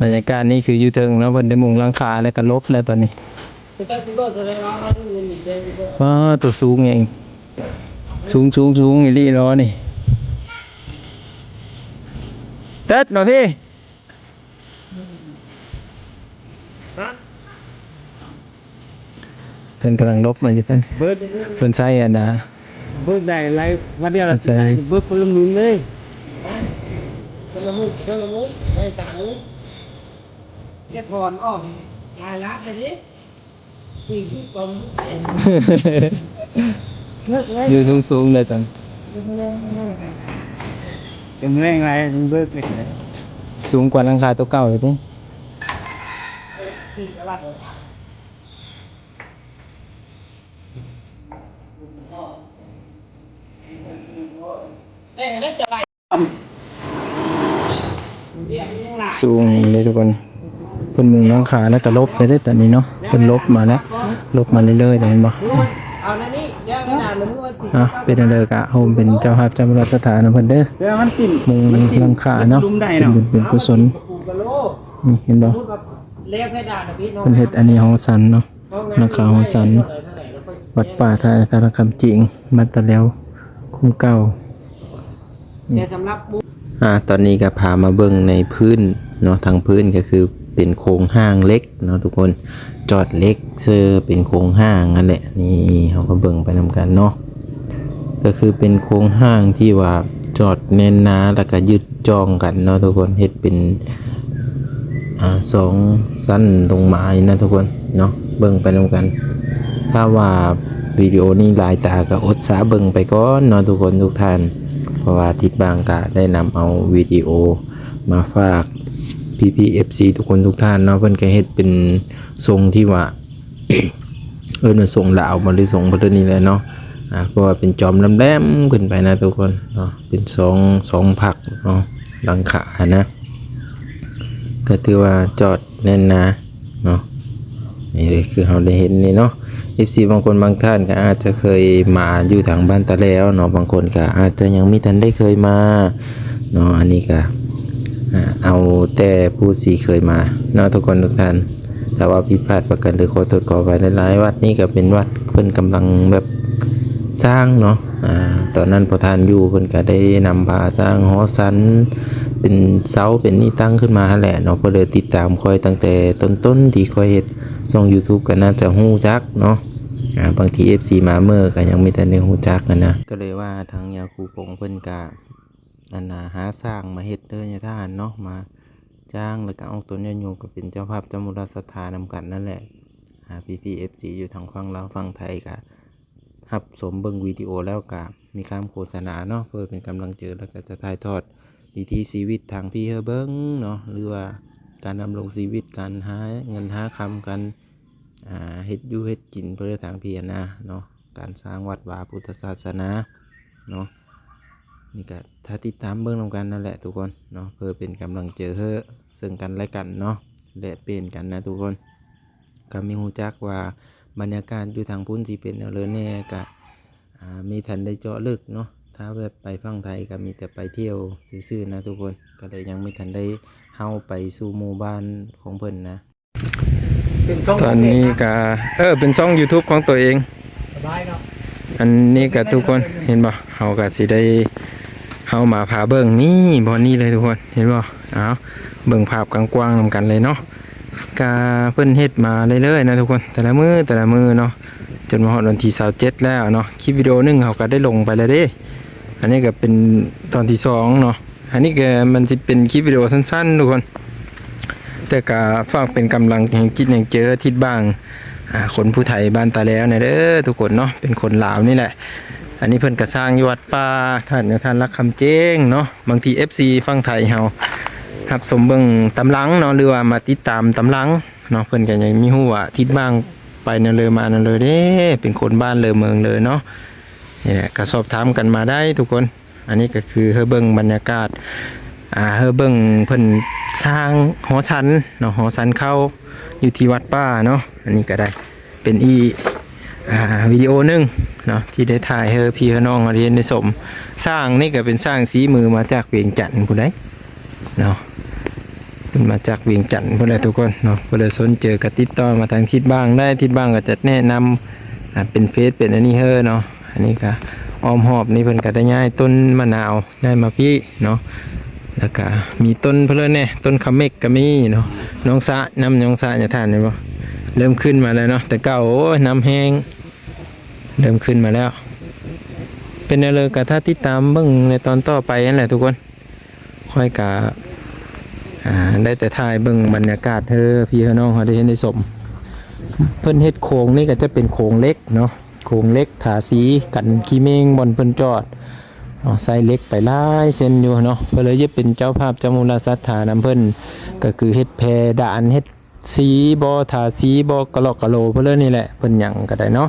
บรรยากาศนี่คืออยู่เทิงแล้วเพิ่นได้มุงหลังคาแล้วก็ลบแล้วตอนนี้ว้าตัวสูงเองสูงอีหลีล้อนี่เต็ดหน่อยพี่เพิ่นกำลังลบมาอยู่เพิ่นใส่อันนะเบิกได้ไรวันเดียวละเบิกคนละหมื่นเลยคนละหมื่นไม่สั่งเลยแกถอนออกรายรับไปดิสี่ที่กลมอยู่สูงเลยตอนเป็นแรงไรเบิกเลยสูงกว่าหลังคาตัวเก่าเลยนี่สูงเลยทุกคนเพิ่นมุงหลังคาแล้วก็ลบไปได้ตอนนี้เนาะเพิ่นลบมาแล้วลบมาเรื่อยๆเห็นบ่เป็นเด้อกะโฮมเป็นเจ้าภาพเจ้าบริสถานเพิ่นเด้อมุงหลังคาเนาะเป็นกุศลเห็นบ่เพิ่นเฮ็ดอันนี้ของสันเนาะหลังคาของสันวัดป่าท่าพระคำจริงมาตะแล้วคุ้มเก่าตอนนี้ก็พามาเบิ่งในพื้นเนาะทางพื้นก็คือเป็นโครงห้างเล็กเนาะทุกคนจอดเล็กเซอร์เป็นโครงห้างนั่นแหละนี่เขาก็เบิ่งไปนำกันเนาะก็คือเป็นโครงห้างที่ว่าจอดแน่นหนาแล้วก็ยึดจองกันเนาะทุกคนเฮ็ดเป็นสองสั้นลงมานะทุกคนเนาะเบิ่งไปนำกันถ้าว่าวิดีโอนี้หลายตาก็อดสาเบิ่งไปก่อนเนาะทุกคนทุกท่านเพราะว่าทิศบางกะได้นำเอาวิดีโอมาฝาก PPFC ทุกคนทุกท่านเนาะเพิ่นก็เฮ็ดเป็นทรงที่ว่า มันทรงลาวบ่หรือทรงประเทศนี้แหละเนาะเพราะว่าเป็นจอมแหลมๆขึ้นไปนะทุกคนเนาะเป็นสองผักเนาะหลังคานะก็ถือว่าจอดแน่นนะเนาะนี่เลยคือเราได้เห็นนี่เนาะ FC บางคนบางท่านก็อาจจะเคยมาอยู่ทางบ้านตะแล้วเนาะบางคนก็อาจจะยังไม่ทันได้เคยมาเนาะอันนี้ก็เอาแต่ผู้สีเคยมาเนาะทุกคนทุกท่านแต่ว่าผิดพลาดประกันหรือขอโทษขออภัยหลายๆวัดนี้ก็เป็นวัดเพิ่นกำลังแบบสร้างเนาะตอนนั้นพอทานอยู่เพิ่นก็ได้นำพาสร้างหอสันเป็นเสาเป็นนี่ตั้งขึ้นมาแหละเนาะก็เลยติดตามคอยตั้งแต่ต้นที่คอยเฮ็ดช่อง YouTube ก็น่าจะฮู้จักเนาะบางที FC มาเมื่อก็ยังไม่ทันได้ฮู้จักกันนะก็เลยว่าทางยาคูปงเพิ่นก็หาสร้างมาเฮ็ดเด้อญาติทหารเนาะมาจ้างแล้วก็เอาต้นยาโยก็เป็นเจ้าภาพเจ้ามูลศรัทธานำกันนั่นแหละPPFC อยู่ทางฝั่งลาวฝั่งไทยก็รับสมเบิ่งวิดีโอแล้วก็มีคำโฆษณาเนาะเพื่อเป็นกำลังใจแล้วก็จะถ่ายทอดวิถีชีวิตทางพี่เฮเบิ่งเนาะหรือว่าการดำรงชีวิตการหาเงินหาคำกันเฮ็ดอยู่เฮ็ดกินเพื่อทางพี่นะเนาะการสร้างวัดวาพุทธศาสนาเนาะนี่ก็ถ้าติดตามเบิ่งนำกันนั่นแหละทุกคนเนาะเพื่อเป็นกำลังใจให้ซึ่งกันและกันเนาะและเป็นกันนะทุกคนก็มีฮู้จักว่าบรรยากาศอยู่ทางพุ่นสิเป็นเอาเลยแน่ก็มีทันได้เจาะลึกเนาะถ้าแบบไปฝั่งไทยก็มีแต่ไปเที่ยวซื่อๆนะทุกคนก็เลยยังไม่ทันได้เฮาไปสู่หมู่บ้านของเพิ่นนะตอนนี้ก็เป็นช่อง YouTube ของตัวเองอันนี้ก็ทุกคนเห็นบ่เฮาก็สิได้เฮามาพาเบิ่งนี่บ่นี่เลยทุกคนเห็นบ่เอาเบิ่งภาพกว้างๆนำกันเลยเนาะกาเพิ่นเฮ็ดมาเรื่อยๆนะทุกคนแต่ละมือเนาะจนมาฮอดวันที่27แล้วเนาะคลิปวิดีโอนึงเขาก็ได้ลงไปแล้วเด้อันนี้ก็เป็นตอนที่2เนาะอันนี้ก็มันสิเป็นคลิปวิดีโอสั้นๆทุกคนแต่ก็ฝากเป็นกำลังแห่งจิตแห่งเจอทิศบ้างคนผู้ไทยบ้านตาแล้วเนี่ยเด้อทุกคนเนาะเป็นคนลาวนี่แหละอันนี้เพิ่นก็สร้างอยู่วัดป่าท่านรักคำเจ้งเนาะบางที FC ฝั่งไทยเฮาครับสมเบิ่งตำลังเนาะหรือว่ามาติดตามตำลังเนาะเพิ่นก็ยังมีฮู้ว่าทิศบ้างไปนั่นเลยมานั่นเลยเด้เป็นคนบ้านเลยเมืองเลยเนาะนี่แหละก็สอบถามกันมาได้ทุกคนอันนี้ก็คือเฮาเบิ่งบรรยากาศเฮาเบิ่งเพิ่นสร้างหอฉันเนาะหอฉันเข้าอยู่ที่วัดป่าเนาะอันนี้ก็ได้เป็นวิดีโอนึงเนาะที่ได้ถ่ายให้พี่น้องเรียนได้สมสร้างนี่ก็เป็นสร้างสีมือมาจากเวียงจันทน์ผู้ใดเนาะ เป็นมาจากเวียงจันทน์พุ่นแหละทุกคนเนาะเพื่อสนเจอก็ติดต่อมาทางทิศบ้างได้ทิศบ้างก็จะแนะนำเป็นเฟซเป็นอันนี้เนาะอันนี้ก็อ้อมหอบนี่เพิ่นก็ได้ย้ายต้นมะนาวได้มาพี่เนาะแล้วก็มีต้นเพิ่นเนี่ยต้นขะเม็กก็มีเนาะน้องสะน้ำน้องสะอย่าทานเลยบ่เริ่มขึ้นมาแล้วเนาะแต่เก่าโอ้ยน้ำแห้งเริ่มขึ้นมาแล้วเป็นอะไรก็ถ้าติดตามเบิ่งในตอนต่อไปนั่นแหละทุกคนค่อยกะได้แต่ถ่ายเบิ่งบรรยากาศพี่น้องเขาได้เห็นได้สมเพิ่นเฮ็ดโค้งนี่ก็จะเป็นโค้งเล็กเนาะโค้งเล็กถาสีกันขี้เมงบอนเพิ่นจอดใส่เล็กไปหลายเส้นอยู่เนาะเพิ่นเลยจะเป็นเจ้าภาพเจ้ามูลศรัทธานำเพิ่นก็คือเฮ็ดแพด่านเฮ็ดสีบ่ถาสีบ่กะลอกกะโลเพิ่นเลยนี่แหละเพิ่นหยังก็ได้เนาะ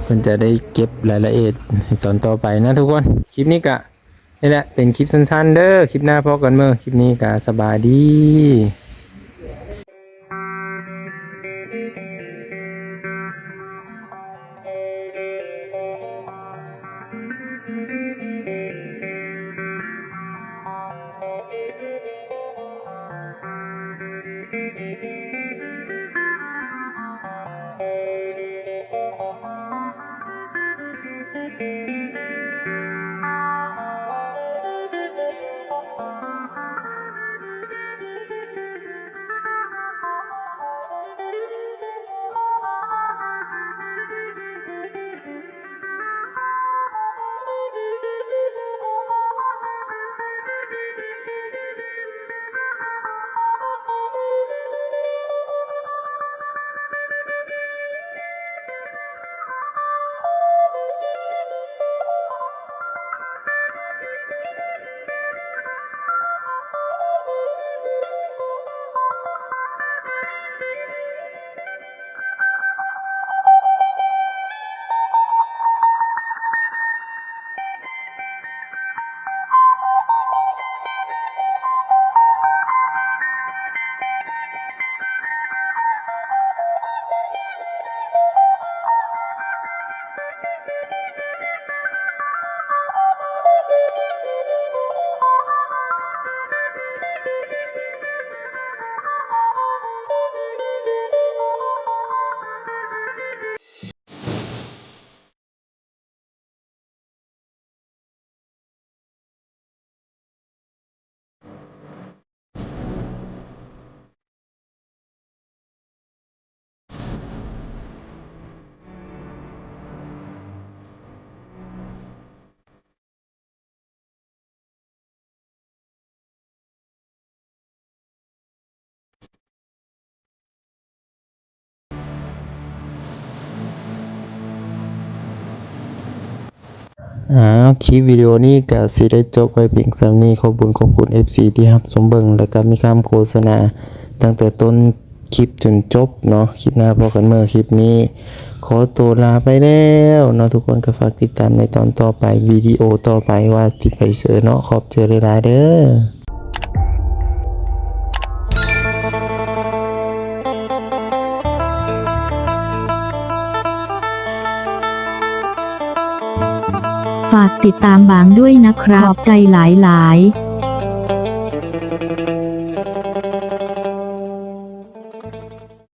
เพิ่นจะได้เก็บรายละเอียดในตอนต่อไปนะทุกคนคลิปนี้ก็นี่แหละเป็นคลิปสั้นๆเด้อคลิปหน้าพอกันเมื่อคลิปนี้ก็สบายดีคลิปวิดีโอนี้ก็สิได้จบไว้เพียงส่ำนี้ขอบคุณ FC ที่รับชมเบิ่งแล้วก็มีคำโฆษณาตั้งแต่ต้นคลิปจนจบเนาะคลิปหน้าพอกันเมื่อคลิปนี้ขอตัวลาไปแล้วเนาะทุกคนก็ฝากติดตามในตอนต่อไปวิดีโอต่อไปว่าที่ไปเสิร์ชเนาะขอบเจอหลายๆเด้อฝากติดตามบางด้วยนะครับขอบใจหลายๆ